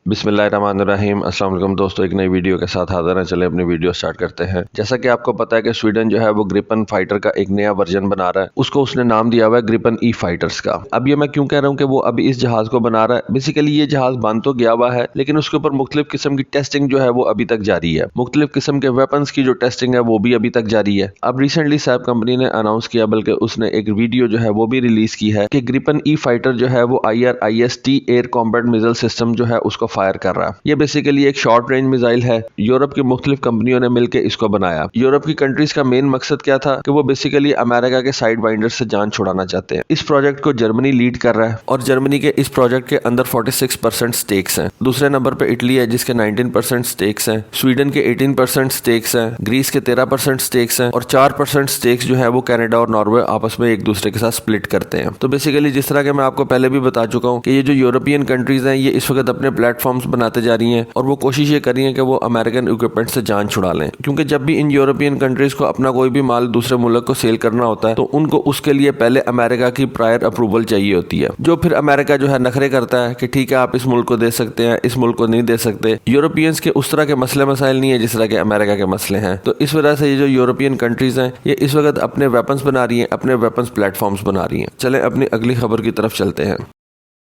बिस्मिल्लाहिर्रहमानिर्रहीम। अस्सलाम वालेकुम दोस्तों, एक नई वीडियो के साथ हाजिर हैं। चले अपनी वीडियो स्टार्ट करते हैं। जैसा कि आपको पता है कि स्वीडन जो है वो ग्रिपन फाइटर का एक नया वर्जन बना रहा है। उसको उसने नाम दिया हुआ है ग्रिपन ई फाइटर्स का। अब ये मैं क्यों कह रहा हूँ कि वो अभी इस जहाज को बना रहा है, बेसिकली ये जहाज बन तो गया हुआ है लेकिन उसके ऊपर मुख्तलिफ किस्म की टेस्टिंग जो है वो अभी तक जारी है। मुख्तलिफ किस्म के वेपन्स की जो टेस्टिंग है वो भी अभी तक जारी है। अब रिसेंटली सैप कंपनी ने अनाउंस किया, बल्कि उसने एक वीडियो जो है वो भी रिलीज की है कि ग्रिपन ई फाइटर जो है वो IRIS-T air combat missile system जो है उसको फायर कर रहा है। ये बेसिकली एक शॉर्ट रेंज मिसाइल है। यूरोप की मुख्तलिफ कंपनियों ने मिलकर इसको बनाया। यूरोप की कंट्रीज का मेन मकसद क्या था कि वो बेसिकली अमेरिका के साइड बाइंडर से जान छुड़ाना चाहते हैं। इस प्रोजेक्ट को जर्मनी लीड कर रहा है और जर्मनी के इस प्रोजेक्ट के अंदर 46% स्टेक्स हैं। दूसरे नंबर पे इटली है जिसके 19% स्टेक्स हैं। स्वीडन के 18% स्टेक्स हैं। ग्रीस के 13% स्टेक्स हैं और 4% स्टेक्स जो है वो कनाडा और नॉर्वे आपस में एक दूसरे के साथ स्प्लिट करते हैं। तो बेसिकली जिस तरह के मैं आपको पहले भी बता चुका हूँ कि ये जो यूरोपियन कंट्रीज हैं ये इस वक्त अपने प्लेटफॉर्म्स बनाते जा रही हैं और वो कोशिश ये कर रही है कि वो अमेरिकन इक्विपमेंट से जान छुड़ा लें, क्योंकि जब भी इन यूरोपियन कंट्रीज को अपना कोई भी माल दूसरे मुल्क को सेल करना होता है तो उनको उसके लिए पहले अमेरिका की प्रायर अप्रूवल चाहिए होती है, जो फिर अमेरिका जो है नखरे करता है कि ठीक है आप इस मुल्क को दे सकते हैं, इस मुल्क को नहीं दे सकते। यूरोपियंस के उस तरह के मसले मसाइल नहीं है जिस तरह के अमेरिका के मसले हैं। तो इस वजह से ये जो यूरोपियन कंट्रीज हैं ये इस वक्त अपने वेपन्स बना रही हैं, अपने वेपन्स प्लेटफॉर्म्स बना रही हैं। चलें अपनी अगली खबर की तरफ चलते हैं।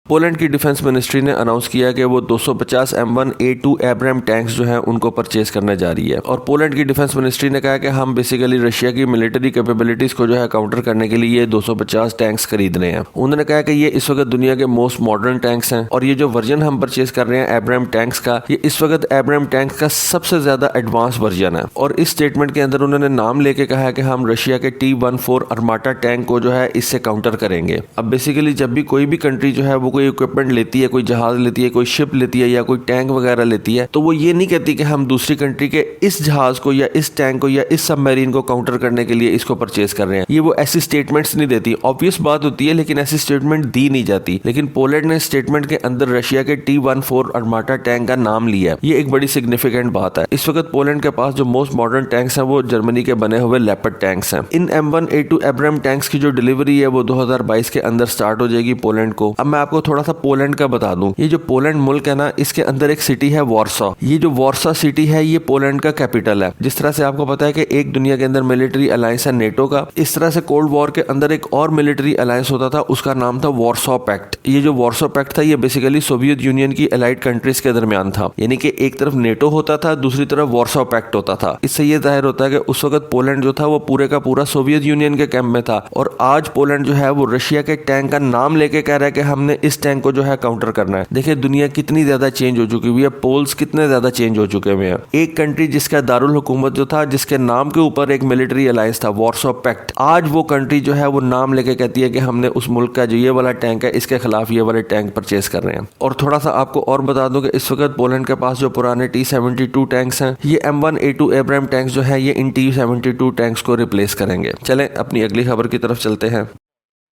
पोलैंड की डिफेंस मिनिस्ट्री ने अनाउंस किया कि वो 250 M1A2 एब्राम टैंक्स जो हैं उनको परचेज करने जा रही है। और पोलैंड की डिफेंस मिनिस्ट्री ने कहा कि हम बेसिकली रशिया की मिलिट्री कैपेबिलिटीज को जो है काउंटर करने के लिए ये 250 टैंक्स खरीद रहे हैं। उन्होंने कहा कि ये इस वक्त दुनिया के मोस्ट मॉडर्न टैंक्स हैं और ये जो वर्जन हम परचेज कर रहे हैं एब्राम टैंक्स का, ये इस वक्त एब्राम टैंक्स का सबसे ज्यादा एडवांस वर्जन है। और इस स्टेटमेंट के अंदर उन्होंने नाम लेके कहा है कि हम रशिया के T-14 अर्माटा टैंक को जो है इससे काउंटर करेंगे। अब बेसिकली जब भी कोई भी कंट्री जो है वो कोई इक्विपमेंट लेती है, कोई जहाज लेती है, कोई शिप लेती है या कोई टैंक वगैरह लेती है, तो वो ये नहीं कहती कि हम दूसरी कंट्री के इस जहाज को या इस टैंक को या इस सबमरीन को काउंटर करने के लिए इसको परचेज कर रहे हैं। ये वो ऐसी स्टेटमेंट्स नहीं देती। ऑब्वियस बात होती है लेकिन ऐसी स्टेटमेंट दी नहीं जाती। लेकिन पोलैंड ने स्टेटमेंट के अंदर रशिया के T-14 अर्माटा टैंक का नाम लिया है। ये एक बड़ी सिग्निफिकेंट बात है। इस वक्त पोलैंड के पास जो मोस्ट मॉडर्न टैंक्स हैं वो जर्मनी के बने हुए लेपर्ड टैंक्स हैं। इन M1A2 एब्राम टैंक्स की जो डिलीवरी है वो 2022 के अंदर स्टार्ट हो जाएगी पोलैंड को। अब मैं आपको थोड़ा सा पोलैंड का बता दूं, ये जो पोलैंड मुल्क है ना, इसके अंदर एक सिटी है वार्सा। ये जो वार्सा सिटी है ये पोलैंड का कैपिटल है। जिस तरह से आपको पता है कि एक दुनिया के अंदर मिलिट्री अलायंस है नेटो का, इस तरह से कोल्ड वॉर के अंदर एक और मिलिट्री अलायंस होता था, उसका नाम था वार्सा पैक्ट। ये जो वार्सा पैक्ट था ये बेसिकली सोवियत यूनियन की एलाइड कंट्रीज के दरमियान था, यानी कि एक तरफ नेटो होता था, दूसरी तरफ वार्सा पैक्ट होता था। इससे ये जाहिर होता है कि उस वक्त पोलैंड जो था वो पूरे का पूरा सोवियत यूनियन के कैंप में था। और आज पोलैंड जो है वो रशिया के टैंक का नाम लेके कह रहा है कि हमने इस टैंक को जो है काउंटर करना है। देखिए दुनिया कितनी ज्यादा चेंज हो चुकी हुई है, पोल्स कितने ज्यादा चेंज हो चुके हुए हैं। एक कंट्री जिसका दारुल हुकूमत जो था, जिसके नाम के ऊपर एक मिलिट्री अलायंस था वार्सा पैक्ट, आज वो कंट्री जो है वो नाम लेके कहती है कि हमने उस मुल्क का जो ये वाला टैंक है इसके खिलाफ ये वाले टैंक परचेज कर रहे हैं। और थोड़ा सा आपको और बता दूं कि इस वक्त पोलैंड के पास जो पुराने T-72 टैंक्स हैं, ये M1A2 एब्राम टैंक्स जो है ये इन T-72 टैंक्स को रिप्लेस करेंगे। चलें अपनी अगली खबर की तरफ चलते हैं।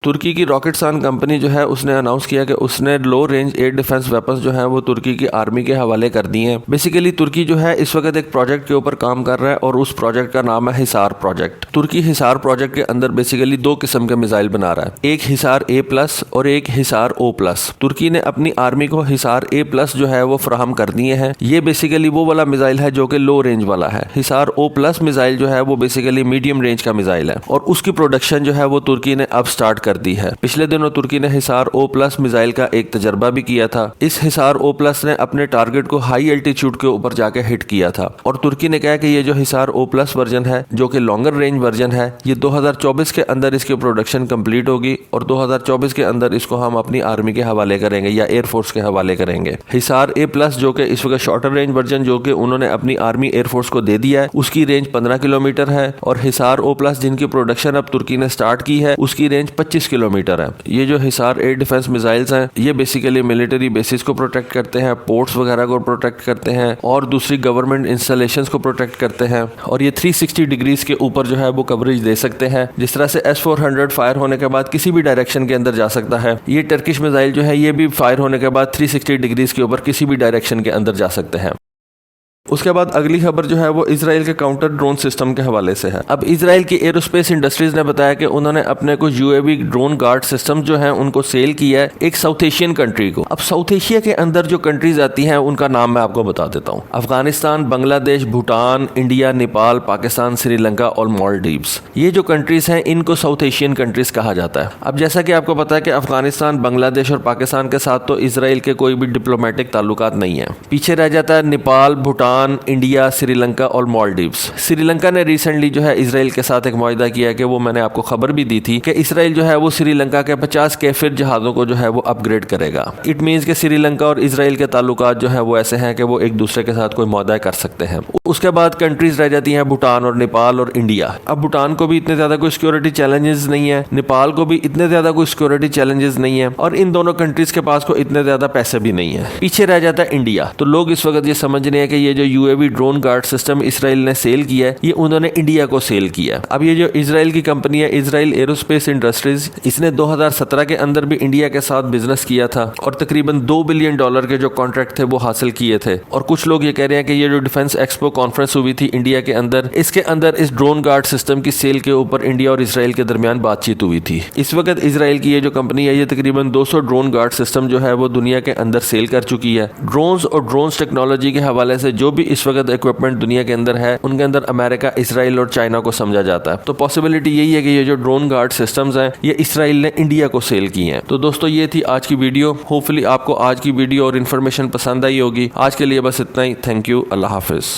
तुर्की की रॉकेटसान कंपनी जो है उसने अनाउंस किया कि उसने लो रेंज एयर डिफेंस वेपन्स जो है वो तुर्की की आर्मी के हवाले कर दिए हैं। बेसिकली तुर्की जो है इस वक्त एक प्रोजेक्ट के ऊपर काम कर रहा है और उस प्रोजेक्ट का नाम है हिसार प्रोजेक्ट। तुर्की हिसार प्रोजेक्ट के अंदर बेसिकली दो किस्म के मिसाइल बना रहा है, एक हिसार A+ और एक हिसार O+। तुर्की ने अपनी आर्मी को हिसार A+ जो है वो फराहम कर दिए हैं। ये बेसिकली वो वाला मिसाइल है जो कि लो रेंज वाला है। हिसार O+ मिसाइल जो है वो बेसिकली मीडियम रेंज का मिसाइल है और उसकी प्रोडक्शन जो है वो तुर्की ने अब स्टार्ट कर दी है। पिछले दिनों तुर्की ने हिसार O+ मिसाइल का एक तजर्बा भी किया था। इस हिसार O+ ने अपने टारगेट को हाई एल्टीट्यूड के ऊपर जाके हिट किया था और तुर्की ने कहा कि ये जो हिसार O+ वर्जन है जो कि लॉन्गर रेंज वर्जन है, ये 2024 के अंदर इसकी प्रोडक्शन कंप्लीट होगी और 2024 के अंदर इसको हम अपनी आर्मी के हवाले करेंगे या एयरफोर्स के हवाले करेंगे। हिसार A+ जो कि इस वक्त शॉर्टर रेंज वर्जन जो कि उन्होंने अपनी आर्मी एयरफोर्स को दे दिया है, उसकी रेंज 15 किलोमीटर है और हिसार O+ जिनकी प्रोडक्शन अब तुर्की ने स्टार्ट की है उसकी रेंज 25 किलोमीटर है। ये जो हिसार एयर डिफेंस मिसाइल्स हैं ये बेसिकली मिलिट्री बेसिस को प्रोटेक्ट करते हैं, पोर्ट्स वगैरह को प्रोटेक्ट करते हैं और दूसरी गवर्नमेंट इंस्टॉलेशंस को प्रोटेक्ट करते हैं और ये 360 डिग्रीज के ऊपर जो है वो कवरेज दे सकते हैं। जिस तरह से S-400 फायर होने के बाद किसी भी डायरेक्शन के अंदर जा सकता है, ये टर्किश मिसाइल जो है ये भी फायर होने के बाद 360 डिग्रीज के ऊपर किसी भी डायरेक्शन के अंदर जा सकते हैं। उसके बाद अगली खबर जो है वो इजराइल के काउंटर ड्रोन सिस्टम के हवाले से है। अब इजराइल की एरोस्पेस इंडस्ट्रीज ने बताया कि उन्होंने अपने कुछ यूएवी ड्रोन गार्ड सिस्टम जो है उनको सेल किया है एक साउथ एशियन कंट्री को। अब साउथ एशिया के अंदर जो कंट्रीज आती हैं उनका नाम मैं आपको बता देता हूँ। अफगानिस्तान, बांग्लादेश, भूटान, इंडिया, नेपाल, पाकिस्तान, श्रीलंका और मालदीव्स। ये जो कंट्रीज हैं इनको साउथ एशियन कंट्रीज कहा जाता है। अब जैसा कि आपको पता है कि अफगानिस्तान, बांग्लादेश और पाकिस्तान के साथ तो इजराइल के कोई भी डिप्लोमेटिक ताल्लुकात नहीं है। पीछे रह जाता है नेपाल, भूटान, इंडिया, श्रीलंका और मालदीव्स। श्रीलंका ने रिसेंटली जो है इजराइल के साथ एक मुआहदा किया है कि वो मैंने आपको खबर भी दी थी कि इजराइल जो है वो श्रीलंका के 50 कैफिर जहाजों को जो है वो अपग्रेड करेगा। इट मींस कि श्रीलंका और इजराइल के ताल्लुकात जो है वो ऐसे हैं कि वो एक दूसरे के साथ कोई मुआहदा कर सकते हैं। उसके बाद कंट्रीज रह जाती हैं भूटान और नेपाल और इंडिया। अब भूटान को भी इतने ज्यादा कोई सिक्योरिटी चैलेंजेस नहीं है, नेपाल को भी इतने ज्यादा कोई सिक्योरिटी चैलेंजेस नहीं है और इन दोनों कंट्रीज के पास को इतने ज्यादा पैसे भी नहीं है। पीछे रह जाता है इंडिया। तो लोग इस वक्त ये समझ रहे हैं कि ये जो UAV drone guard system Israel ने सेल किया है ये उन्होंने इंडिया को सेल किया। अब ये जो इजराइल की कंपनी है इजराइल एरोस्पेस इंडस्ट्रीज, इसने 2017 के अंदर भी इंडिया के साथ बिजनेस किया था और तकरीबन $2 बिलियन के जो कॉन्ट्रैक्ट थे वो हासिल किए थे। और कुछ लोग ये कह रहे हैं कि ये जो डिफेंस एक्सपो कॉन्फ्रेंस हुई थी इंडिया के अंदर, इसके अंदर इस ड्रोन गार्ड सिस्टम की सेल के ऊपर इंडिया और इजराइल के दरमियान बातचीत हुई थी। इस वक्त इजराइल की ये जो कंपनी है ये तकरीबन 200 ड्रोन गार्ड सिस्टम जो है वो दुनिया के अंदर सेल कर चुकी है। ड्रोन्स और ड्रोन्स टेक्नोलॉजी के हवाले से जो भी इस वक्त इक्विपमेंट दुनिया के अंदर है उनके अंदर अमेरिका, इजराइल और चाइना को समझा जाता है। तो पॉसिबिलिटी यही है कि ये जो ड्रोन गार्ड सिस्टम्स हैं ये इजराइल ने इंडिया को सेल की हैं। तो दोस्तों ये थी आज की वीडियो। होपफुली आपको आज की वीडियो और इन्फॉर्मेशन पसंद आई होगी। आज के लिए बस इतना ही। Thank you. Allah Hafiz.